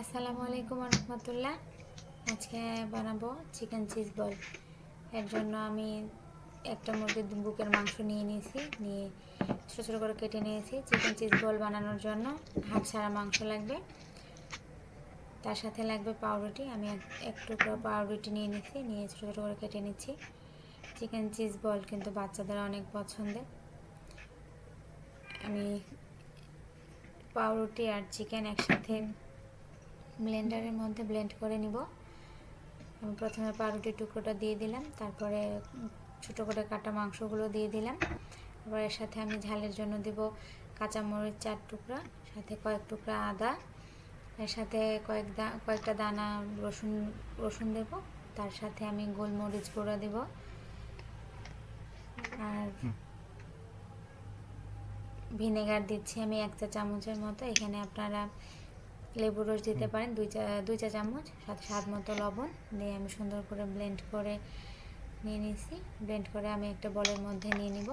আসসালামু আলাইকুম রহমতুল্লাহ। আজকে বানাবো চিকেন চিজ বল। এর জন্য আমি একটা মুরগির বুকের মাংস নিয়ে নিয়েছি, নিয়ে ছোটো ছোটো করে কেটে নিয়েছি। চিকেন চিজ বল বানানোর জন্য হাড় ছাড়া মাংস লাগবে, তার সাথে লাগবে পাউরুটি। আমি এক টুকরো পাউরুটি নিয়ে নিয়েছি, নিয়ে ছোটো ছোটো করে কেটে নিচ্ছি। চিকেন চিজ বল কিন্তু বাচ্চাদের অনেক পছন্দের। আমি পাউরুটি আর চিকেন একসাথে ব্লেন্ডারের মধ্যে ব্লেন্ড করে নিব। আমি প্রথমে পাউরুটির টুকরোটা দিয়ে দিলাম, তারপরে ছোটো করে কাটা মাংসগুলো দিয়ে দিলাম। এবার এর সাথে আমি ঝালের জন্য দিব কাঁচামরিচ 4 টুকরা, সাথে কয়েক টুকরা আদা, এর সাথে কয়েকটা দানা রসুন দেব। তার সাথে আমি গোলমরিচ গুঁড়ো দেব, আর ভিনেগার দিচ্ছি আমি 1 চা চামচের মতো। এখানে আপনারা লেবুর রস দিতে পারেন 2 চা চামচ, সাথে স্বাদ মতো লবণ দিয়ে আমি সুন্দর করে ব্লেন্ড করে নিয়ে নিয়েছি। ব্লেন্ড করে আমি একটা বলের মধ্যে নিয়ে নিব।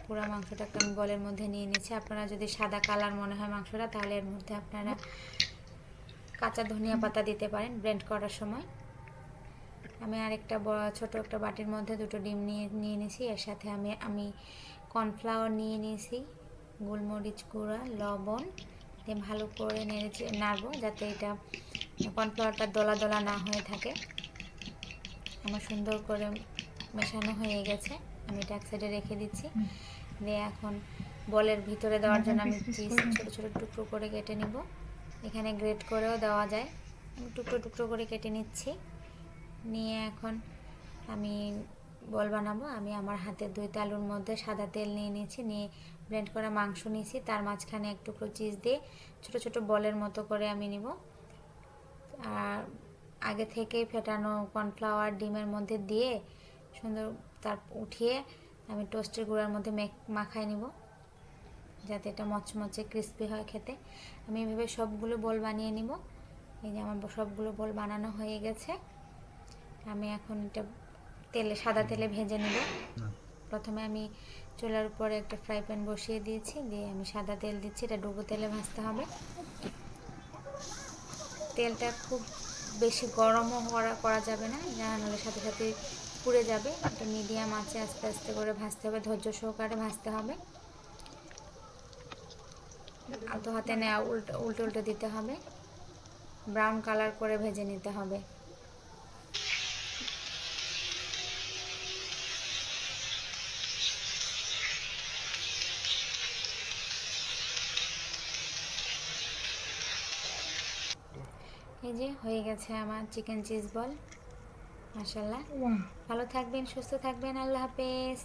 পুরো মাংসটাকে আমি বলের মধ্যে নিয়ে নিচ্ছি। আপনারা যদি সাদা কালার মনে হয় মাংসটা, তাহলে এর মধ্যে আপনারা কাঁচা ধনিয়া পাতা দিতে পারেন ব্লেন্ড করার সময়। আমি আরেকটা ছোট একটা বাটির মধ্যে 2টো ডিম নিয়ে নিয়েছি। এর সাথে আমি কর্নফ্লাওয়ার নিয়ে নিয়েছি, গোলমরিচ গুঁড়া, লবণ দিয়ে ভালো করে নাড়বো, যাতে এটা কর্নফ্লাওয়ারটা দলা দলা না হয়ে থাকে। আমার সুন্দর করে মেশানো হয়ে গেছে, আমি এটা এক সাইডে রেখে দিচ্ছি। দিয়ে এখন বলের ভিতরে দেওয়ার জন্য আমি চিজ ছোটো ছোটো টুকরো করে কেটে নিব। এখানে গ্রেট করেও দেওয়া যায়। আমি টুকরো টুকরো করে কেটে নিচ্ছি। নিয়ে এখন আমি বল বানাবো। আমি আমার হাতে 2 তালুর মধ্যে সাদা তেল নিয়ে নিয়েছি, নিয়ে ব্লেন্ড করা মাংস নিয়েছি, তার মাঝখানে এক টুকরো চিজ দিয়ে ছোট ছোট বলের মতো করে আমি নিব। আর আগে থেকেই ফেটানো কর্নফ্লাওয়ার ডিমের মধ্যে দিয়ে সুন্দর তার উঠিয়ে আমি টোস্টের গুঁড়ার মধ্যে মাখায় নিব, যাতে এটা মচমচে ক্রিস্পি হয় খেতে। আমি এভাবে সবগুলো বল বানিয়ে নিব। এই যে আমার সবগুলো বল বানানো হয়ে গেছে। আমি এখন এটা সাদা তেলে ভেজে নেব। প্রথমে আমি চুলার উপরে একটা ফ্রাই প্যান বসিয়ে দিয়েছি, দিয়ে আমি সাদা তেল দিচ্ছি। এটা ডুবো তেলে ভাজতে হবে। তেলটা খুব বেশি গরমও করা যাবে না, নাহলে সাথে সাথে পুড়ে যাবে। এটা মিডিয়াম আঁচে আস্তে আস্তে করে ভাজতে হবে, ধৈর্য সহকারে ভাজতে হবে। আলতো হাতে নেওয়া উল্টো দিতে হবে, ব্রাউন কালার করে ভেজে নিতে হবে। এই যে হয়ে গেছে আমার চিকেন চিজ বল। মাশাআল্লাহ। ভালো থাকবেন, সুস্থ থাকবেন। আল্লাহ হাফেজ।